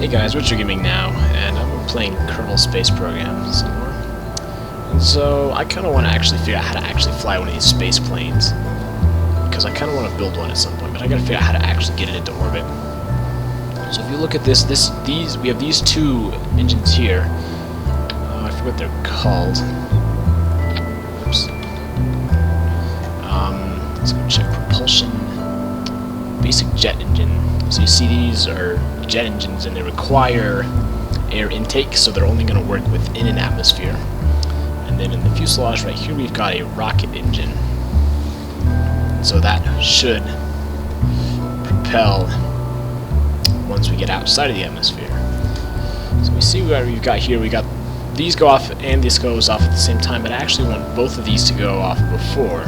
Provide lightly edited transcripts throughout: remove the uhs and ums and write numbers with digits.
Hey guys, Richard Gaming now, and I'm playing Kerbal Space Program some more. And so I kind of want to actually figure out how to actually fly one of these space planes, because I kind of want to build one at some point, but I got to figure out how to actually get it into orbit. So if you look at we have these two engines here. I forget what they're called. Oops. Let's go check propulsion. Basic jet engine. So you see these are jet engines and they require air intake, so they're only going to work within an atmosphere. And then in the fuselage right here we've got a rocket engine. So that should propel once we get outside of the atmosphere. So we see what we've got here. We got these go off and this goes off at the same time, but I actually want both of these to go off before.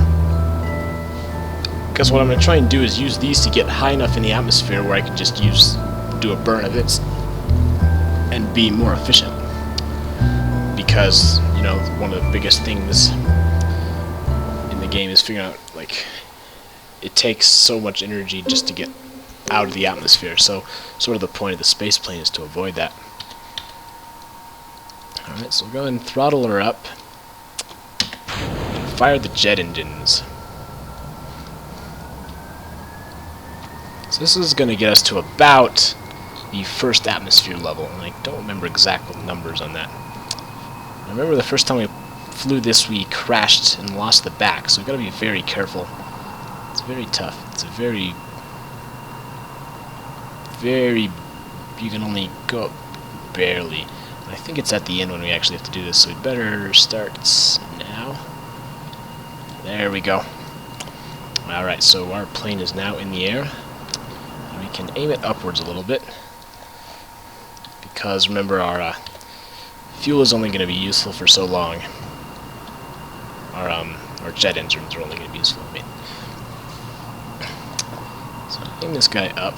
Because what I'm going to try and do is use these to get high enough in the atmosphere where I can just do a burn of it and be more efficient. Because, you know, one of the biggest things in the game is figuring out, like, it takes so much energy just to get out of the atmosphere. So, sort of the point of the space plane is to avoid that. Alright, so we'll go and throttle her up and fire the jet engines. So this is going to get us to about the first atmosphere level, and I don't remember exact numbers on that. I remember the first time we flew this we crashed and lost the back, so we've got to be very careful. It's very tough. It's a very, you can only go up barely. And I think it's at the end when we actually have to do this, so we better start now. There we go. Alright, so our plane is now in the air. We can aim it upwards a little bit, because remember our fuel is only going to be useful for so long. Our jet engines are only going to be useful. I mean. So aim this guy up.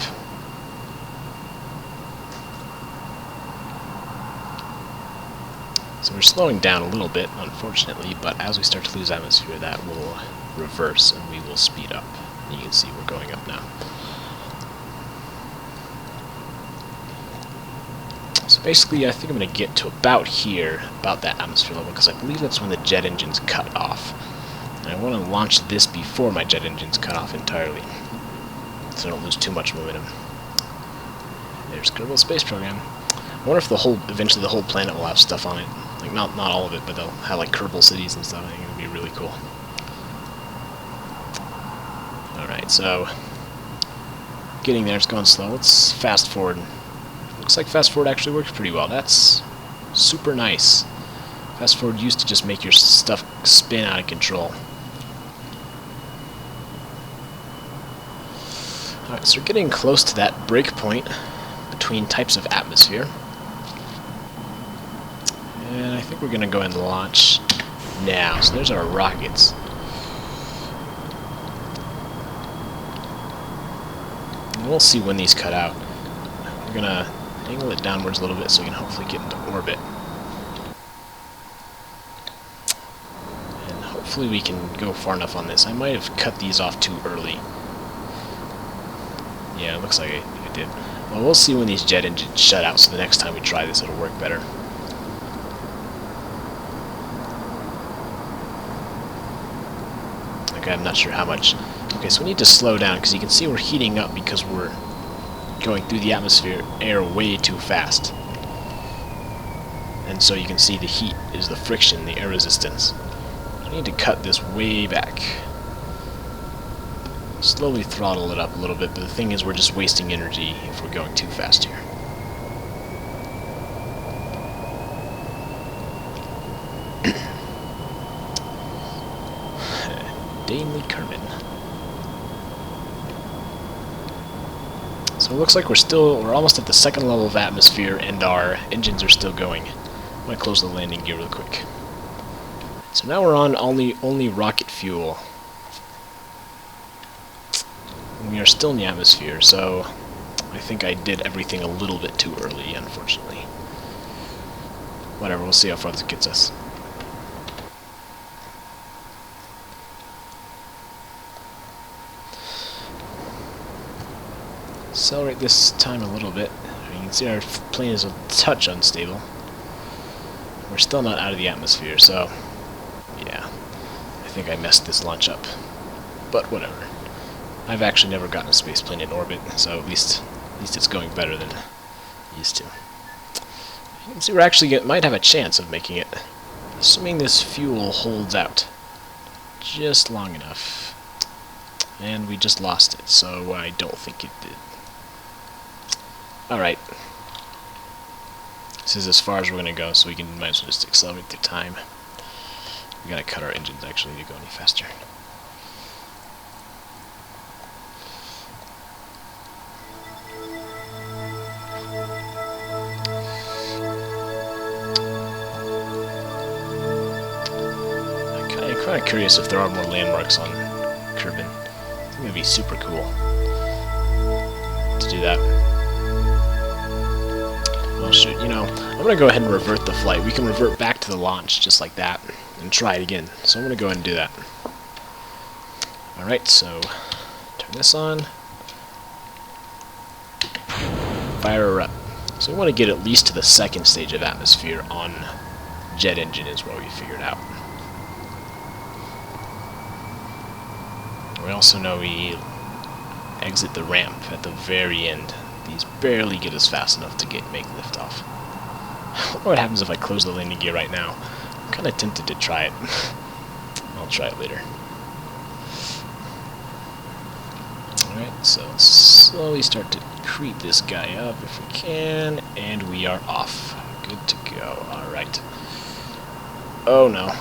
So we're slowing down a little bit, unfortunately, but as we start to lose atmosphere, that will reverse and we will speed up. You can see we're going up now. So basically, I think I'm going to get to about here, about that atmosphere level, because I believe that's when the jet engines cut off. And I want to launch this before my jet engines cut off entirely, so I don't lose too much momentum. There's Kerbal Space Program. I wonder if eventually the whole planet will have stuff on it. Like, not all of it, but they'll have like Kerbal cities and stuff. I think it'll be really cool. Alright, so getting there, it's going slow. Let's fast forward. Looks like fast forward actually works pretty well. That's super nice. Fast forward used to just make your stuff spin out of control. Alright, so we're getting close to that break point between types of atmosphere. And I think we're going to go and launch now. So there's our rockets. And we'll see when these cut out. We're going to angle it downwards a little bit so we can hopefully get into orbit. And hopefully we can go far enough on this. I might have cut these off too early. Yeah, it looks like I did. Well, we'll see when these jet engines shut out, so the next time we try this it'll work better. Okay, I'm not sure how much. Okay, so we need to slow down, because you can see we're heating up because we're going through the atmosphere air way too fast. And so you can see the heat is the friction, the air resistance. I need to cut this way back. Slowly throttle it up a little bit, but the thing is we're just wasting energy if we're going too fast here. Daily Kerman. So it looks like we're almost at the second level of atmosphere and our engines are still going. I'm going to close the landing gear real quick. So now we're on only rocket fuel. And we are still in the atmosphere, so I think I did everything a little bit too early, unfortunately. Whatever, we'll see how far this gets us. Accelerate this time a little bit. can see our plane is a touch unstable. We're still not out of the atmosphere, so yeah, I think I messed this launch up. But whatever. I've actually never gotten a space plane in orbit, so at least it's going better than it used to. You can see we're actually might have a chance of making it, assuming this fuel holds out just long enough. And we just lost it, so I don't think it did. Alright. This is as far as we're going to go, so we might as well just accelerate through time. We gotta cut our engines, actually, to go any faster. I'm kind of curious if there are more landmarks on Kerbal. I think it'd be super cool to do that. Well, shoot, you know, I'm going to go ahead and revert the flight. We can revert back to the launch just like that and try it again. So I'm going to go ahead and do that. Alright, so turn this on. Fire her up. So we want to get at least to the second stage of atmosphere on jet engine is what we figured out. We also know we exit the ramp at the very end. These barely get us fast enough to make liftoff. I wonder what happens if I close the landing gear right now. I'm kind of tempted to try it. I'll try it later. Alright, so let's slowly start to creep this guy up if we can, and we are off. Good to go. Alright. Oh no.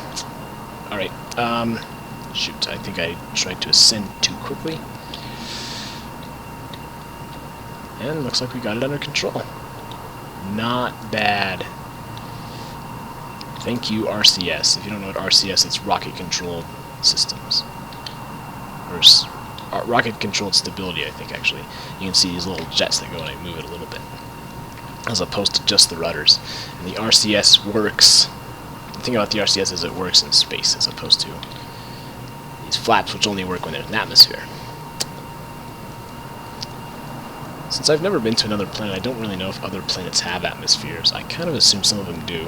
Alright, shoot, I think I tried to ascend too quickly. And looks like we got it under control. Not bad. Thank you, RCS. If you don't know what RCS, it's Rocket Controlled Systems. Or Rocket Controlled Stability, I think, actually. You can see these little jets that go when I move it a little bit, as opposed to just the rudders. And the RCS works... The thing about the RCS is it works in space, as opposed to these flaps, which only work when there's an atmosphere. Since I've never been to another planet, I don't really know if other planets have atmospheres. I kind of assume some of them do.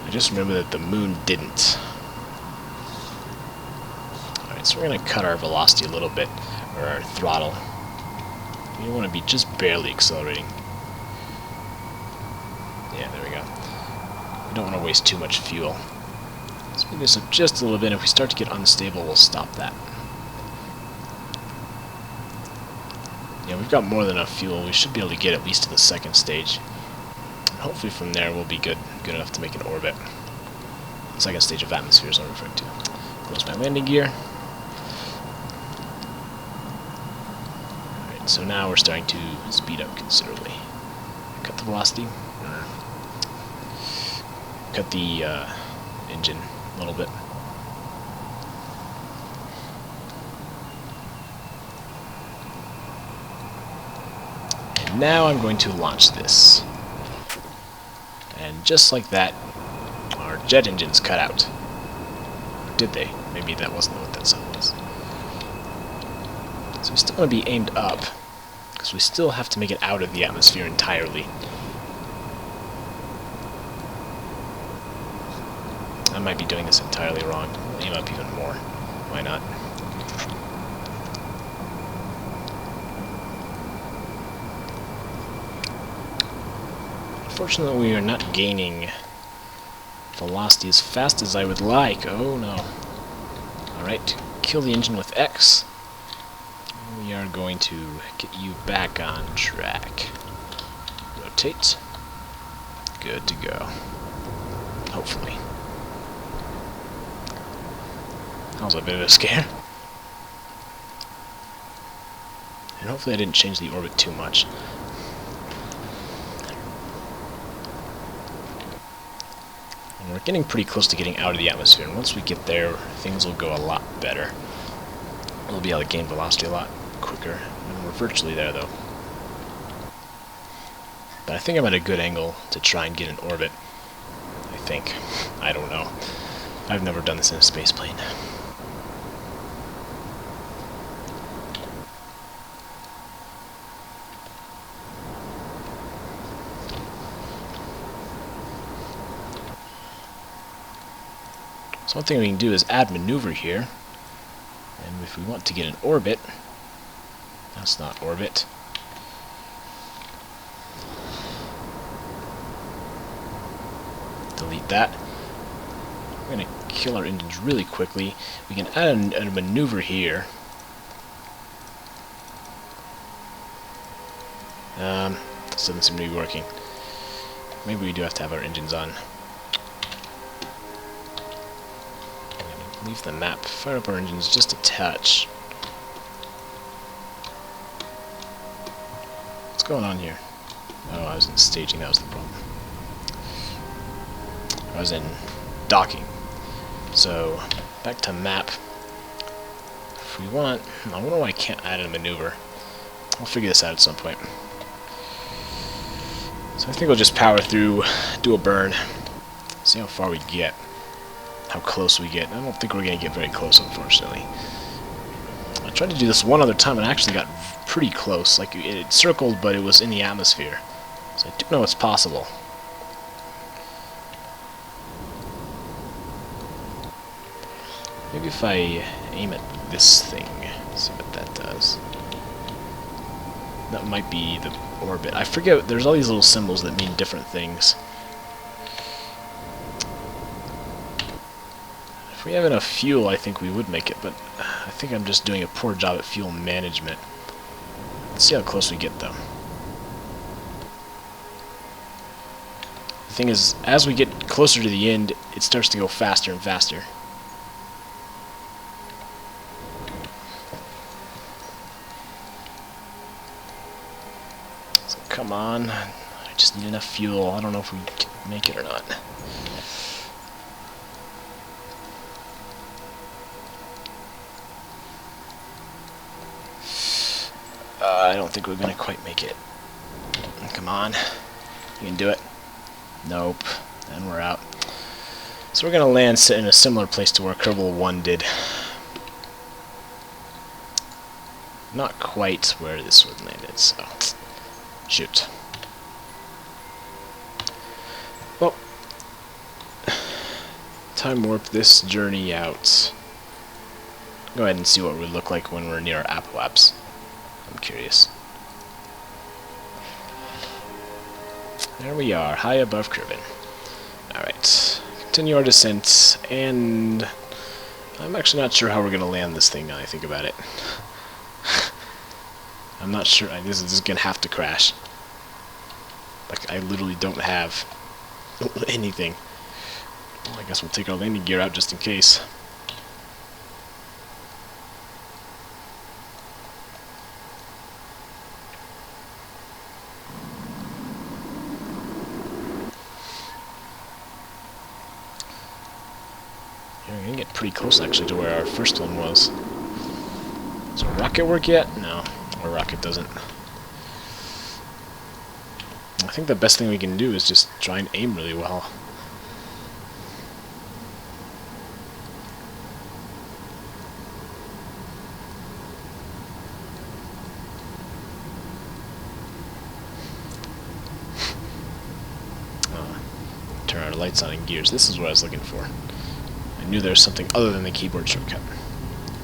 I just remember that the moon didn't. Alright, so we're going to cut our velocity a little bit, or our throttle. We want to be just barely accelerating. Yeah, there we go. We don't want to waste too much fuel. Let's move this up just a little bit. If we start to get unstable, we'll stop that. Yeah, we've got more than enough fuel. We should be able to get at least to the second stage. And hopefully from there we'll be good enough to make an orbit. The second stage of atmosphere is what I'm referring to. Close my landing gear. Alright, so now we're starting to speed up considerably. Cut the velocity. Cut the engine a little bit. And now I'm going to launch this. And just like that, our jet engines cut out. Or did they? Maybe that wasn't what that sound was. So we still want to be aimed up, because we still have to make it out of the atmosphere entirely. I might be doing this entirely wrong. Aim up even more. Why not? Unfortunately, we are not gaining velocity as fast as I would like. Oh no. Alright, kill the engine with X. We are going to get you back on track. Rotate. Good to go. Hopefully. That was a bit of a scare. And hopefully I didn't change the orbit too much. And we're getting pretty close to getting out of the atmosphere, and once we get there, things will go a lot better. We'll be able to gain velocity a lot quicker. And we're virtually there, though. But I think I'm at a good angle to try and get an orbit. I think. I don't know. I've never done this in a space plane. So one thing we can do is add maneuver here. And if we want to get an orbit, that's not orbit. Delete that. We're going to kill our engines really quickly. We can add a maneuver here. This doesn't seem to be working. Maybe we do have to have our engines on. Leave the map. Fire up our engines just a touch. What's going on here? Oh, I was in staging. That was the problem. I was in docking. So, back to map. If we want... I wonder why I can't add a maneuver. I'll figure this out at some point. So I think we'll just power through, do a burn, see how far we get, how close we get. I don't think we're going to get very close, unfortunately. I tried to do this one other time and I actually got pretty close. Like, it circled, but it was in the atmosphere. So I do know it's possible. Maybe if I aim at this thing, see what that does. That might be the orbit. I forget, there's all these little symbols that mean different things. If we have enough fuel, I think we would make it, but I think I'm just doing a poor job at fuel management. Let's see how close we get, though. The thing is, as we get closer to the end, it starts to go faster and faster. Come on, I just need enough fuel. I don't know if we can make it or not. I don't think we're going to quite make it. Come on, you can do it. Nope, and we're out. So we're going to land in a similar place to where Kerbal 1 did. Not quite where this one landed, so... shoot. Well, time warp this journey out. Go ahead and see what we look like when we're near our apoapse. I'm curious. There we are, high above Kerbal. Alright, continue our descent, and I'm actually not sure how we're going to land this thing now I think about it. I'm not sure. This is going to have to crash. Like, I literally don't have anything. Well, I guess we'll take our landing gear out just in case. We're going to get pretty close, actually, to where our first one was. Does a rocket work yet? No. Our rocket doesn't. I think the best thing we can do is just try and aim really well. Turn our lights on and gears. This is what I was looking for. I knew there was something other than the keyboard shortcut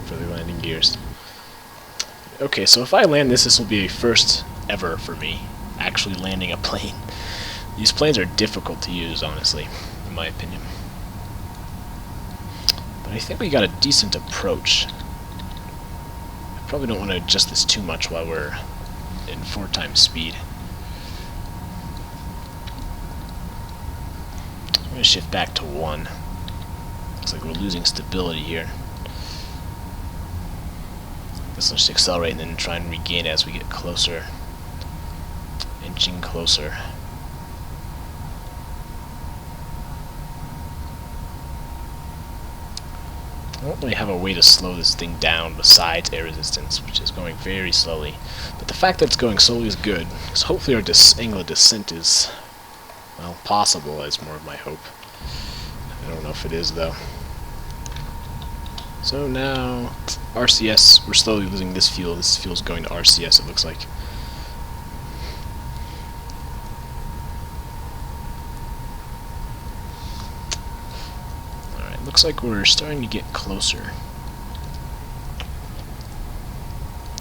for the landing gears. Okay, so if I land this, this will be a first ever for me, actually landing a plane. These planes are difficult to use, honestly, in my opinion. But I think we got a decent approach. I probably don't want to adjust this too much while we're in 4 times speed. I'm going to shift back to 1. Looks like we're losing stability here. Let's just accelerate and then try and regain as we get closer. Inching closer. I don't really have a way to slow this thing down besides air resistance, which is going very slowly. But the fact that it's going slowly is good, because hopefully our angle of descent is, well, possible is more of my hope. I don't know if it is, though. So now, RCS, we're slowly losing this fuel. This fuel's going to RCS, it looks like. looks like we're starting to get closer.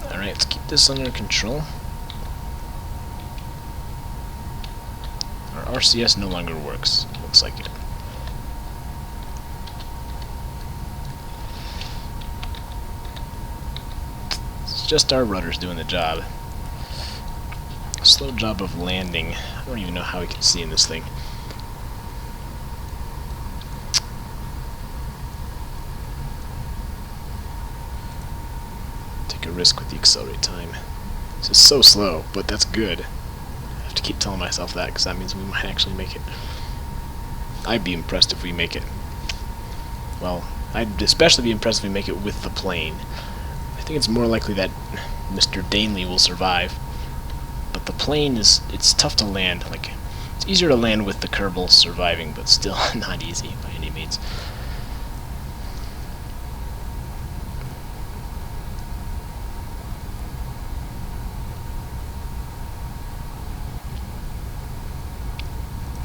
Alright, let's keep this under control. Our RCS no longer works. Looks like it. It's just our rudders doing the job. Slow job of landing. I don't even know how we can see in this thing. Take a risk with the accelerate time. This is so slow, but that's good. I have to keep telling myself that because that means we might actually make it. I'd be impressed if we make it. Well, I'd especially be impressed if we make it with the plane. I think it's more likely that Mr. Danley will survive. But the plane it's tough to land. Like, it's easier to land with the Kerbal surviving, but still not easy by any means.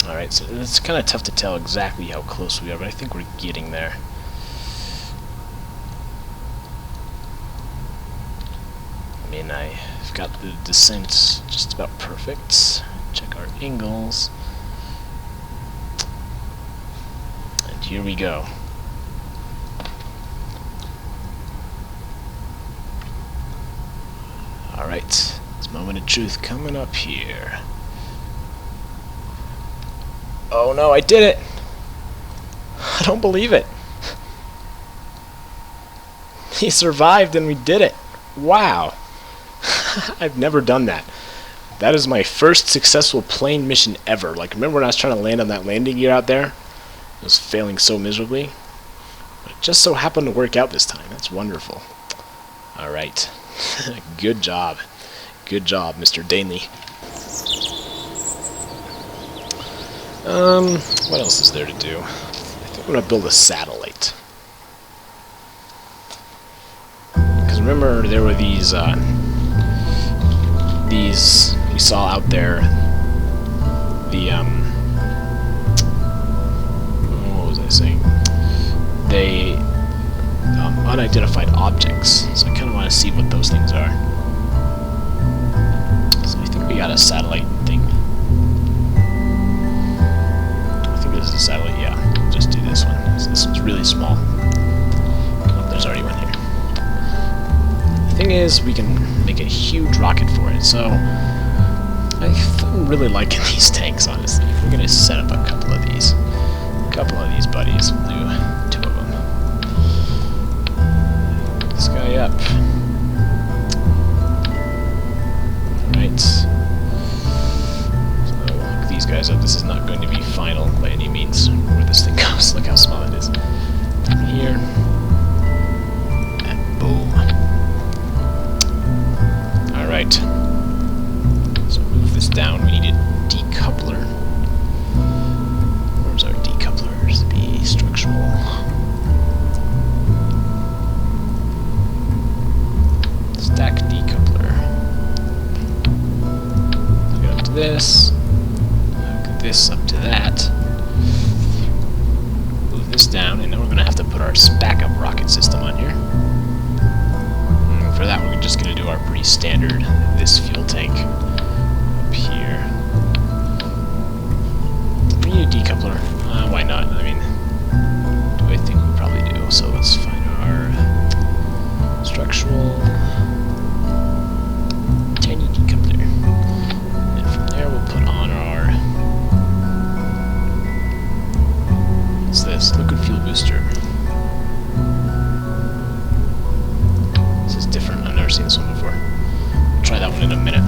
Alright, so it's kind of tough to tell exactly how close we are, but I think we're getting there. I mean, I've got the descent just about perfect. Check our angles. And here we go. Alright, this moment of truth coming up here. Oh no, I did it! I don't believe it. He survived and we did it. Wow. I've never done that. That is my first successful plane mission ever. Like, remember when I was trying to land on that landing gear out there? I was failing so miserably. But it just so happened to work out this time. That's wonderful. Alright. Good job. Good job, Mr. Danley. What else is there to do? I think I'm going to build a satellite. Because remember, there were these we saw out there, what was I saying? They, unidentified objects, so I kind of want to see what those things are. So I think we got a satellite thing. I think this is a satellite, yeah. Just do this one. This one's really small. Oh, there's already one here. The thing is, we can make a huge rocket for it, so I'm really liking these tanks, honestly. We're going to set up a couple of these. A couple of these buddies. We'll do 2 of them. This guy up. Alright. So, look these guys up. This is not going to be final by any means, where this thing goes. Look how small it is. Here. And boom. Alright. So move this down. We need a decoupler. Where's our decouplers? Be structural. Stack decoupler. Hook it up to this. Hook this up to that. Move this down, and then we're going to have to put our backup rocket system on here. And for that, we're just going to do our pretty standard, this fuel tank up here. We need a decoupler. Why not? I mean, do I think we probably do? So let's find our structural tiny decoupler. And then from there, we'll put on our, what's this? Liquid fuel booster. This is different. I've never seen this one before. I'll try that one in a minute.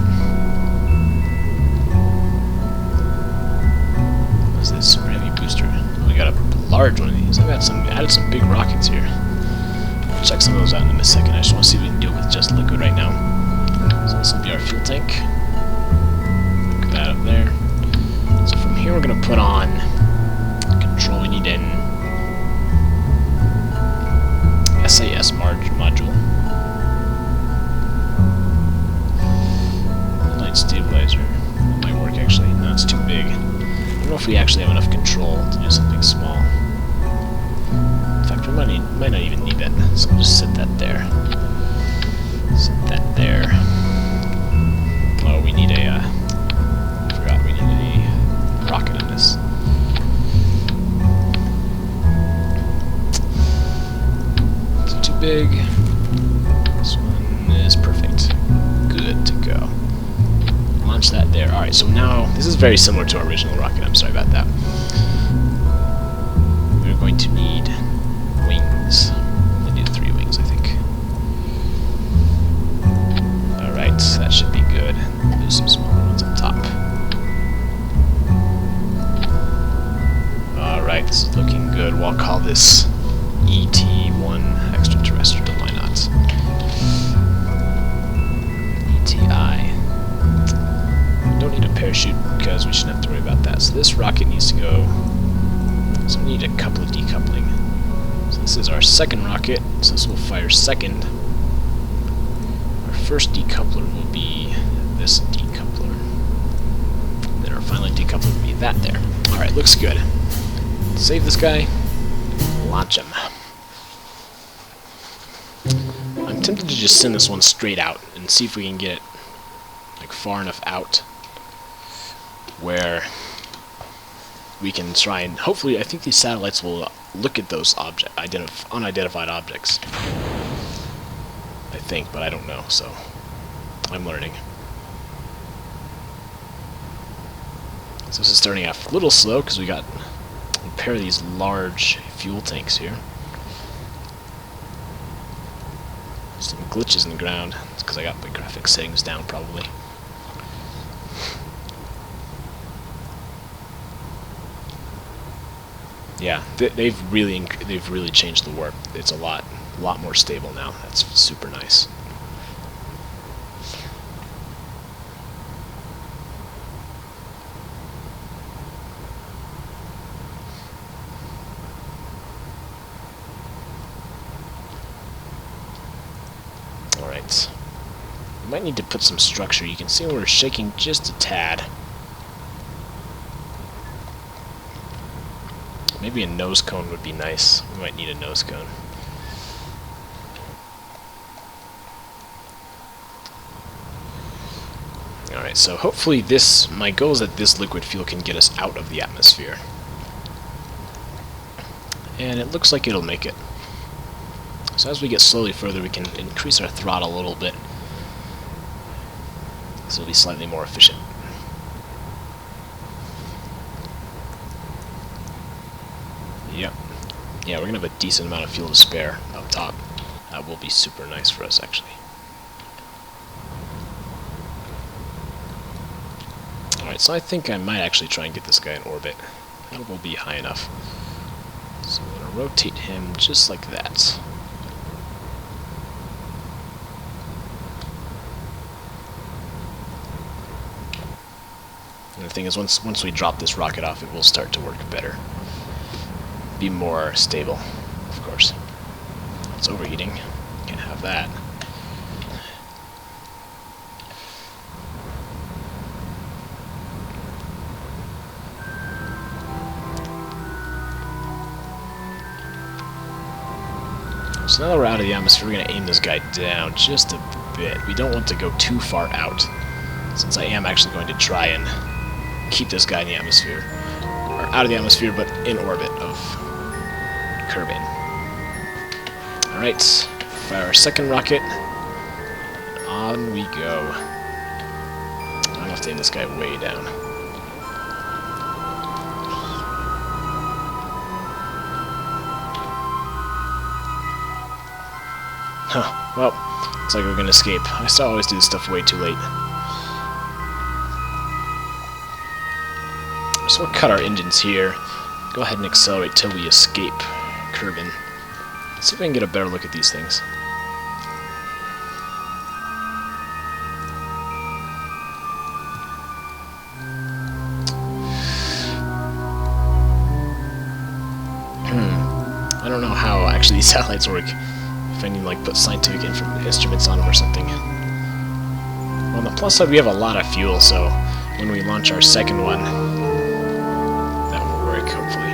What's this? Super heavy booster. Oh, we got a large one of these. I've added some big rockets here. I'll check some of those out in a second. I just want to see if we can do it with just liquid right now. So this will be our fuel tank. Look at that up there. So from here we're going to put on control. We need an SAS module. Light stabilizer. That might work actually. No, it's too big. I don't know if we actually have enough control to do something small. We might not even need that, so we'll just set that there. Set that there. Oh, we need a, I forgot we need a rocket on this. It's too big. This one is perfect. Good to go. Launch that there. Alright, so now, this is very similar to our original rocket, I'm sorry about that. We're going to need wings. I need 3 wings, I think. Alright, that should be good. There's some smaller ones up top. Alright, this is looking good. We'll call this ET1 extraterrestrial, why not? ETI. Don't need a parachute because we shouldn't have to worry about that. So this rocket needs to go. So we need a couple of decoupling. So this is our second rocket, so this will fire second. Our first decoupler will be this decoupler. And then our final decoupler will be that there. Alright, looks good. Save this guy. Launch him. I'm tempted to just send this one straight out and see if we can get it like far enough out where we can try and hopefully, I think these satellites will look at those unidentified objects. I think, but I don't know, so I'm learning. So this is starting off a little slow because we got a pair of these large fuel tanks here. Some glitches in the ground. It's because I got my graphics settings down, probably. Yeah, they've really changed the warp. It's a lot more stable now. That's super nice. All right. We might need to put some structure. You can see we're shaking just a tad. Maybe a nose cone would be nice. We might need a nose cone. Alright, so hopefully my goal is that this liquid fuel can get us out of the atmosphere. And it looks like it'll make it. So as we get slowly further, we can increase our throttle a little bit. So it'll be slightly more efficient. Yep. Yeah, we're going to have a decent amount of fuel to spare up top. That will be super nice for us, actually. Alright, so I think I might actually try and get this guy in orbit. That will be high enough. So I'm going to rotate him just like that. And the thing is, once we drop this rocket off, it will start to work better. Be more stable, of course. It's overheating. Can't have that. So now that we're out of the atmosphere, we're going to aim this guy down just a bit. We don't want to go too far out, since I am actually going to try and keep this guy in the atmosphere. Or out of the atmosphere, but in orbit of Kerbal. Alright, fire our second rocket. And on we go. I'm going to have to aim this guy way down. Huh, well, looks like we're going to escape. I still always do this stuff way too late. So we'll cut our engines here. Go ahead and accelerate till we escape Kerbal. See if I can get a better look at these things. I don't know how actually these satellites work. If I need to like put scientific instruments on them or something. Well, on the plus side, we have a lot of fuel, so when we launch our second one, that will work, hopefully.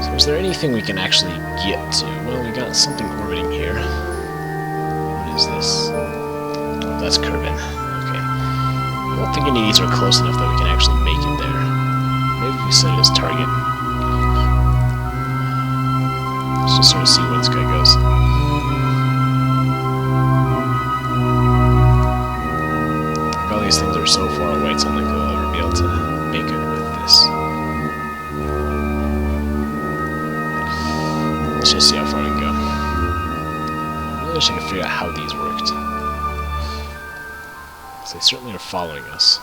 So we're is there anything we can actually get to? Well, we got something orbiting here. What is this? Oh, that's Kerbal. Okay. I don't think any of these are close enough that we can actually make it there. Maybe we set it as target. Let's just sort of see where this guy goes. Like, all these things are so far away, it's unlikely we'll ever be able to make it with this. Let's just see how far we can go. I really wish I could figure out how these worked. So they certainly are following us.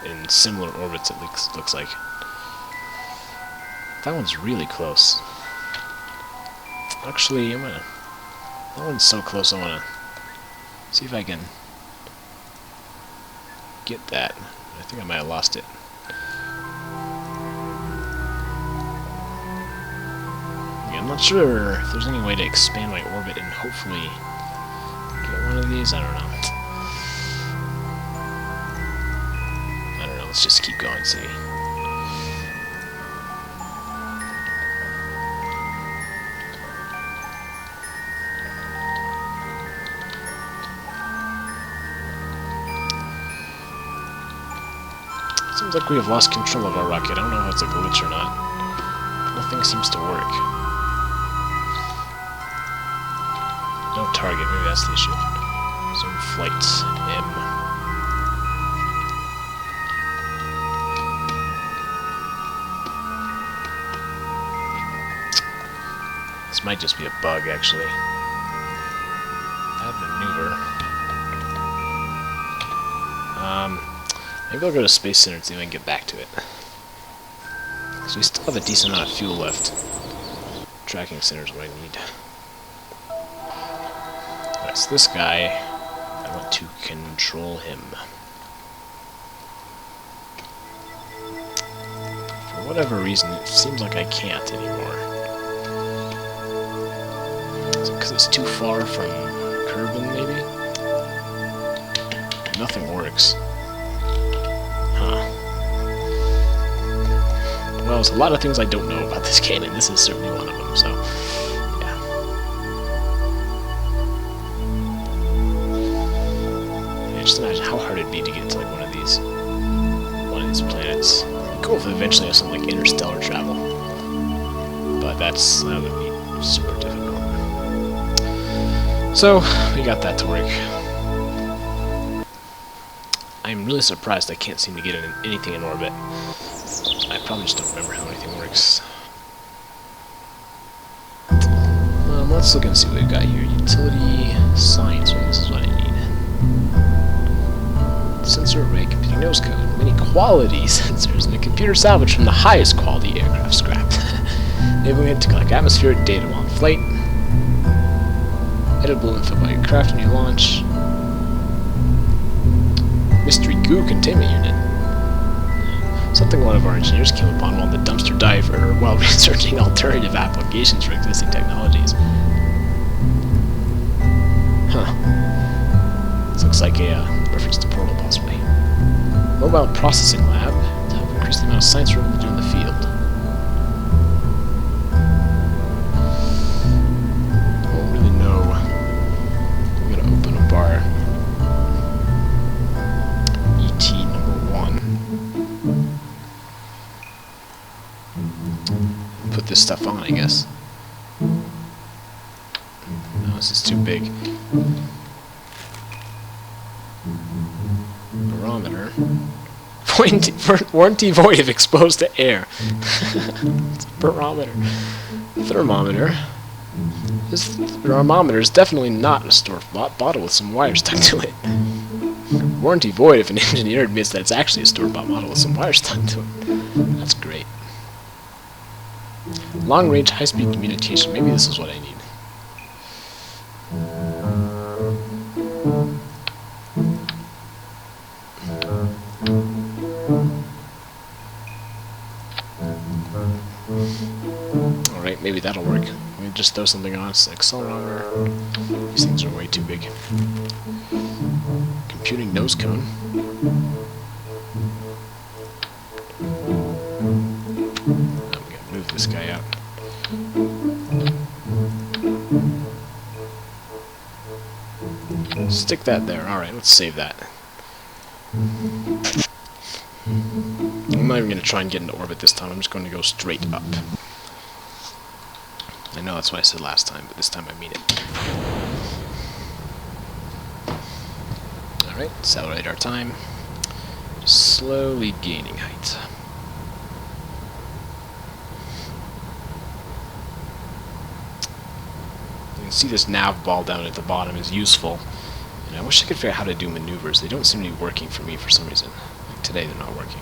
In similar orbits, it looks like. That one's really close. Actually, that one's so close, I wanna see if I can get that. I think I might have lost it. Yeah, I'm not sure if there's any way to expand my orbit and hopefully get one of these. I don't know. Let's just keep going, see. Seems like we have lost control of our rocket. I don't know if it's a glitch or not. Nothing seems to work. No target, maybe that's the issue. Zone flight M. This might just be a bug, actually. Add maneuver. Maybe I'll go to Space Center and see if I can get back to it. So we still have a decent amount of fuel left. Tracking center is what I need. Alright, so this guy, I want to control him. For whatever reason, it seems like I can't anymore. Is it because it's too far from Kerbal, maybe? Nothing works. Huh. Well, there's a lot of things I don't know about this game, and this is certainly one of them, so, yeah. Just imagine how hard it'd be to get to, like, one of these planets. It'd be cool if eventually have some, like, interstellar travel. But that would be super difficult. So, we got that to work. I'm really surprised I can't seem to get anything in orbit. I probably just don't remember how anything works. Let's look and see what we've got here. Utility, science, well, this is what I need. Sensor array, computing nose code, many quality sensors, and a computer salvage from the highest quality aircraft scrap. Enabling it to collect atmospheric data while in flight. Editable info about your craft when you launch. Mystery goo containment unit. Something one of our engineers came upon while in the dumpster diver while researching alternative applications for existing technologies. Huh. This looks like a reference to Portal, possibly. Mobile processing lab to help increase the amount of science we're able to do in the field. I don't really know. I'm gonna open up our ET number 1. Put this stuff on, I guess. No, this is too big. Barometer. Warranty void if exposed to air. It's a barometer. Thermometer. This thermometer is definitely not a store-bought bottle with some wires stuck to it. Warranty void if an engineer admits that it's actually a store-bought model with some wires stuck to it. That's great. Long-range, high-speed communication. Maybe this is what I need. Alright, maybe that'll work. Let me just throw something on. It's like accelerometer. These things are way too big. Computing nose cone. I'm gonna move this guy out. Stick that there. Alright, let's save that. I'm not even going to try and get into orbit this time. I'm just going to go straight up. I know that's what I said last time, but this time I mean it. Alright, accelerate our time. Slowly gaining height. You can see this nav ball down at the bottom is useful. And I wish I could figure out how to do maneuvers. They don't seem to be working for me for some reason. Like today they're not working.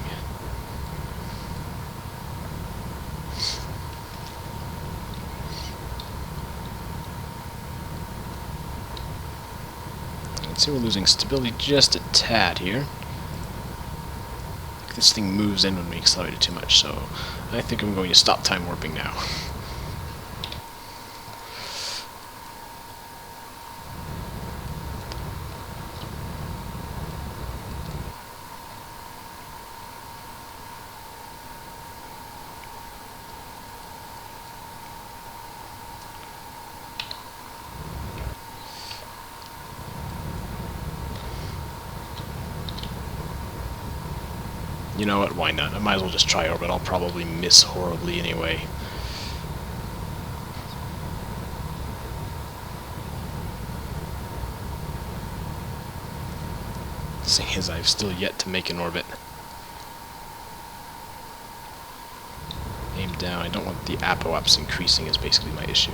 See, we're losing stability just a tad here. This thing moves in when we accelerate it too much, so I think I'm going to stop time warping now. You know what, why not? I might as well just try orbit. I'll probably miss horribly anyway. Seeing as I've still yet to make an orbit. Aim down. I don't want the apoaps increasing is basically my issue.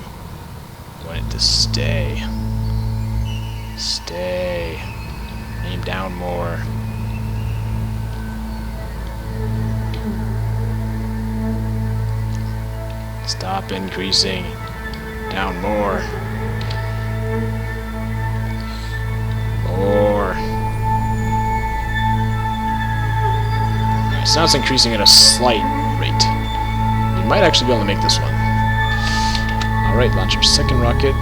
I want it to stay. Stay. Aim down more. Stop increasing. Down more. More. Alright, so now it's increasing at a slight rate. We might actually be able to make this one. Alright, launch our second rocket.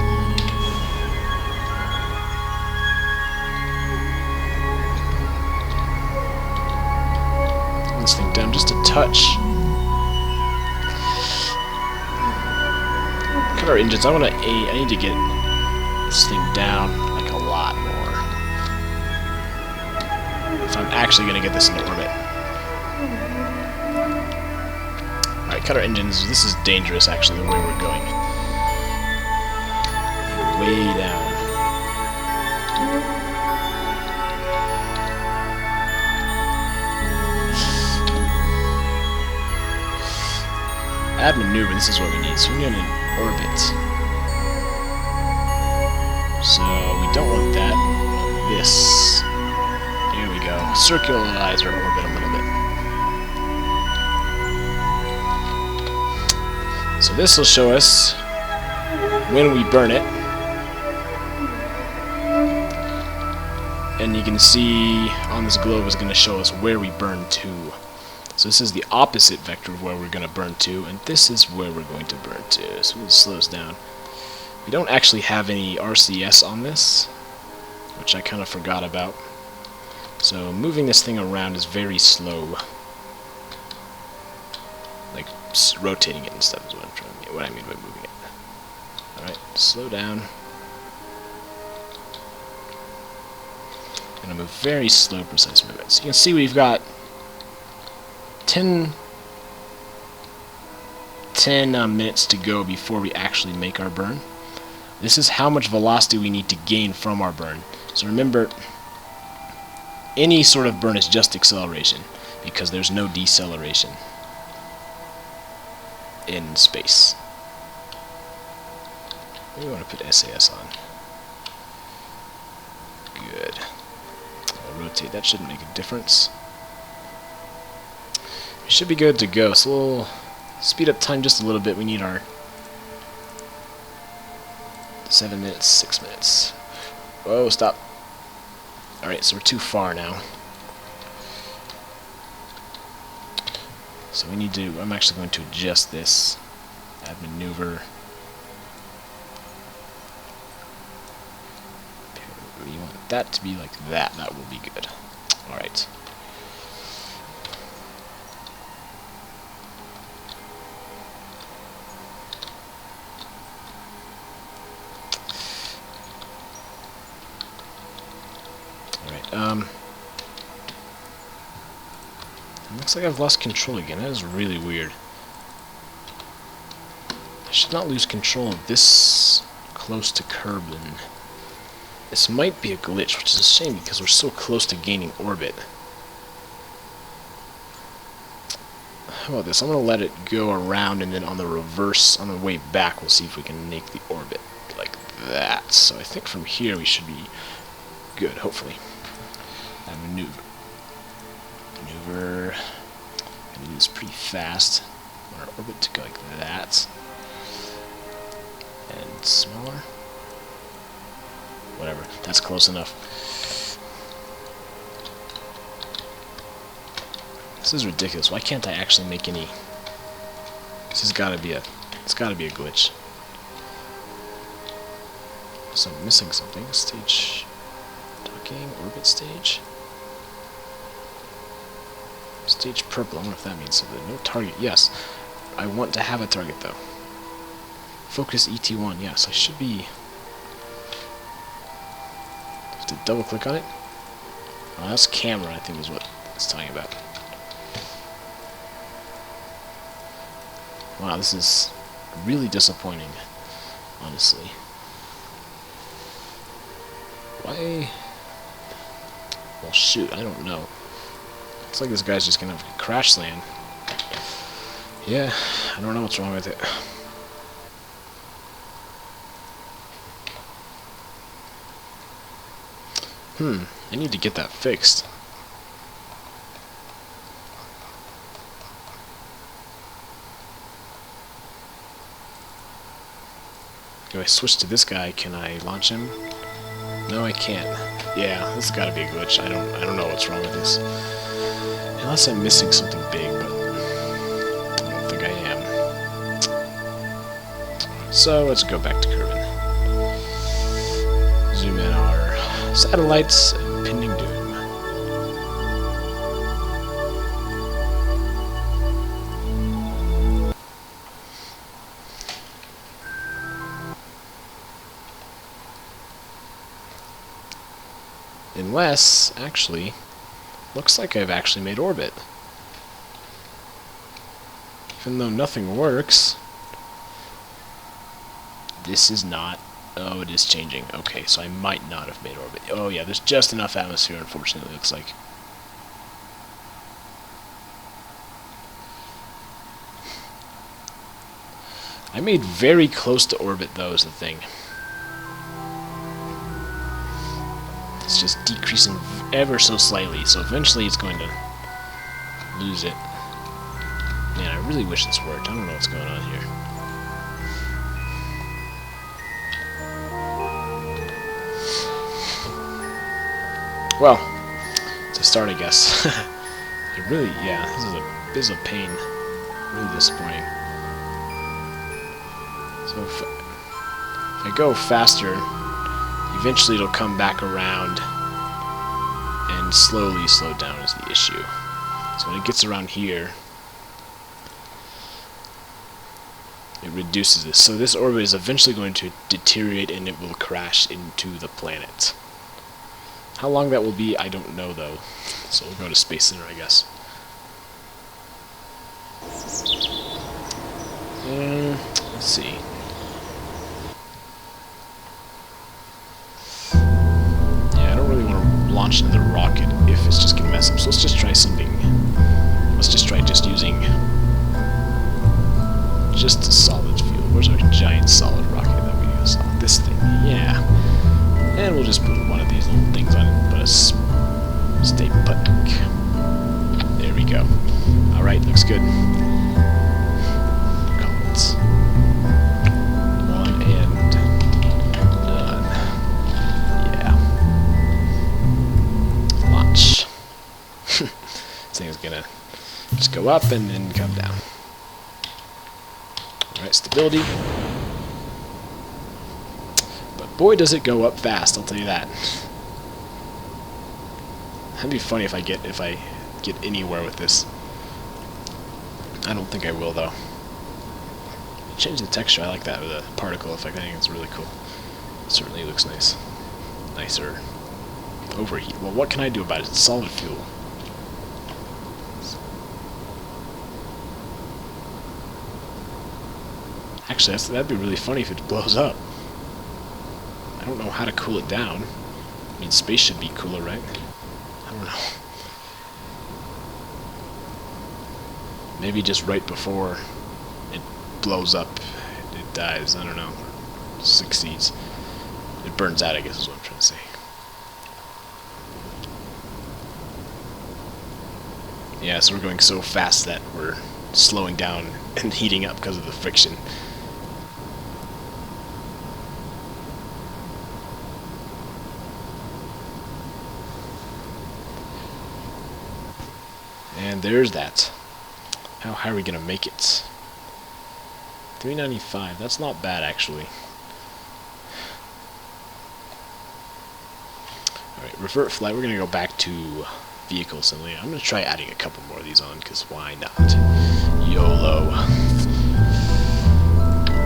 This thing down just a touch. Cut our engines. I need to get this thing down like a lot more. If I'm actually going to get this into orbit. Alright, cut our engines. This is dangerous, actually, the way we're going. Way down. Add maneuver, this is what we need. So we need an orbit. So we don't want that. This. Here we go. Circularize our orbit a little bit. So this will show us when we burn it. And you can see on this globe is going to show us where we burn to. So this is the opposite vector of where we're going to burn to, and this is where we're going to burn to. So we'll slow this down. We don't actually have any RCS on this, which I kind of forgot about. So moving this thing around is very slow. Like rotating it and stuff is what I mean by moving it. Alright, slow down. And I'm a very slow, precise movement. So you can see we've got 10 minutes to go before we actually make our burn. This is how much velocity we need to gain from our burn. So remember, any sort of burn is just acceleration, because there's no deceleration in space. We want to put SAS on. Good. I'll rotate. That shouldn't make a difference. We should be good to go. So we'll speed up time just a little bit. We need our 7 minutes, 6 minutes. Whoa, stop. Alright, so we're too far now. So we need to, I'm actually going to adjust this. Add maneuver. We want that to be like that. That will be good. Alright. It looks like I've lost control again. That is really weird. I should not lose control of this close to Kerbal. This might be a glitch, which is a shame because we're so close to gaining orbit. How about this? I'm going to let it go around, and then on the reverse, on the way back, we'll see if we can make the orbit like that. So I think from here we should be good, hopefully. Maneuver. Maneuver. Gonna do this pretty fast. I want our orbit to go like that. And smaller. Whatever. That's close enough. This is ridiculous. Why can't I actually make any? This has got to be a. It's got to be a glitch. So I'm missing something. Stage. Docking. Orbit stage. Stage purple. I wonder if that means something. No target. Yes. I want to have a target though. Focus ET1. Yes, I should be. Have to double click on it. Oh, that's camera, I think is what it's talking about. Wow, this is really disappointing, honestly. Why? Well, shoot, I don't know. Looks like this guy's just gonna have a crash land. Yeah, I don't know what's wrong with it. I need to get that fixed. Do I switch to this guy? Can I launch him? No, I can't. Yeah, this has got to be a glitch. I don't know what's wrong with this. Unless I'm missing something big, but I don't think I am. So let's go back to Kerbal. Zoom in our satellites and impending doom. Unless, actually, looks like I've actually made orbit. Even though nothing works. This is not. Oh, it is changing. Okay, so I might not have made orbit. Oh yeah, there's just enough atmosphere, unfortunately, it looks like. I made very close to orbit, though, is the thing. It's just decreasing ever so slightly, so eventually it's going to lose it. Man, I really wish this worked. I don't know what's going on here. Well, to start, I guess. It really, yeah, this is a pain. Really disappointing. So if I go faster, eventually it'll come back around and slowly slow down is the issue. So when it gets around here, it reduces this. So this orbit is eventually going to deteriorate and it will crash into the planet. How long that will be, I don't know though. So we'll go to Space Center, I guess. Let's see. Yeah, I don't really want to launch another rocket if it's just gonna mess up. So let's just try something. Let's just try using just a solid fuel. Where's our giant solid rocket that we use? This thing, yeah. And we'll just put one of these little things on it, put a stay put. There we go. Alright, looks good. Comments. One and done. Yeah. Launch. This thing is gonna just go up and then come down. Alright, stability. Boy, does it go up fast, I'll tell you that. That'd be funny if I get anywhere with this. I don't think I will though. Change the texture, I like that with a particle effect. I think it's really cool. It certainly looks nice. Nicer. overheat. Well, what can I do about it? It's solid fuel. Actually, that'd be really funny if it blows up. I don't know how to cool it down. I mean, space should be cooler, right? I don't know. Maybe just right before it blows up, it dies. I don't know. Succeeds. It burns out, I guess is what I'm trying to say. Yeah, so we're going so fast that we're slowing down and heating up because of the friction. And there's that. How high are we gonna make it? 395. That's not bad, actually. Alright, revert flight. We're gonna go back to vehicle assembly. I'm gonna try adding a couple more of these on, because why not? YOLO.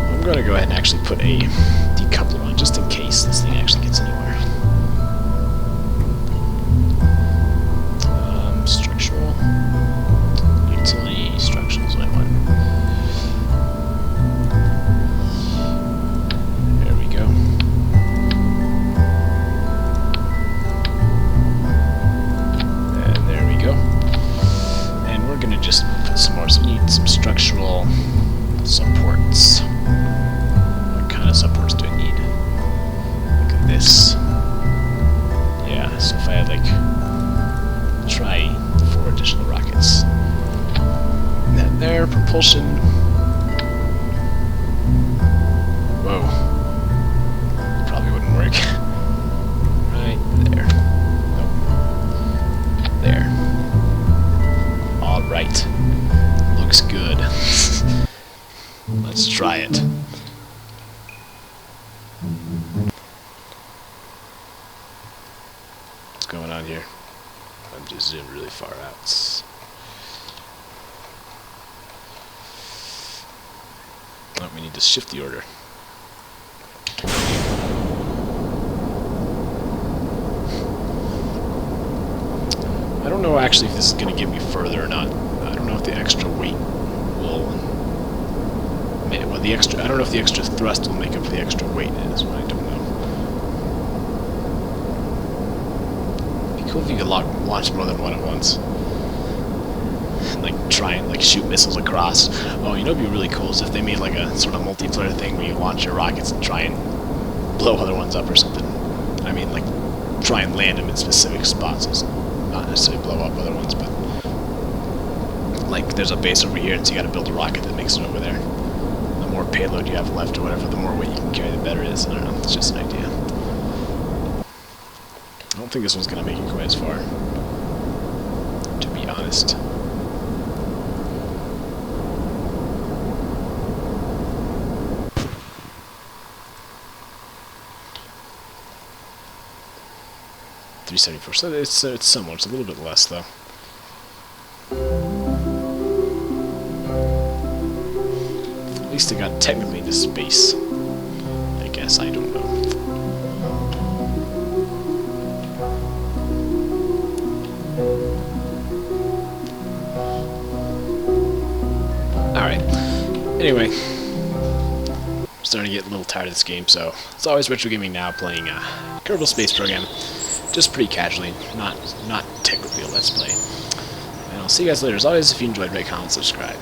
I'm gonna go ahead and actually put a decoupler on, just in case this thing actually gets anywhere. Structural. Utility structural is what I want. There we go. And there we go. And we're gonna just put some more. So we need some structural supports. What kind of supports do I need? Look at this. Yeah, so if I had like try 4 additional rockets. And that there, propulsion. Whoa. Probably wouldn't work. Right there. Nope. There. Alright. Looks good. Let's try it. What's going on here? I'm just zoomed really far out. Oh, we need to shift the order. I don't know actually if this is going to get me further or not. I don't know if the extra weight will... Well, the extra... I don't know if the extra thrust will make up for the extra weight. Is what I don't know. Cool if you could launch more than one at once. Like, try and, like, shoot missiles across. Oh, you know what'd be really cool is if they made, like, a sort of multiplayer thing where you launch your rockets and try and blow other ones up or something. I mean, like, try and land them in specific spots. It's not necessarily blow up other ones, but... Like, there's a base over here, and so you gotta build a rocket that makes it over there. The more payload you have left or whatever, the more weight you can carry, the better it is. I don't know, it's just an idea. I don't think this one's going to make it quite as far, to be honest. $374, so it's somewhat, it's a little bit less though. At least it got technically into space, I guess, I don't know. Alright, anyway, I'm starting to get a little tired of this game, so it's always Retro Gaming now, playing Kerbal Space Program, just pretty casually, not technically a Let's Play. And I'll see you guys later. As always, if you enjoyed, rate, comment, subscribe.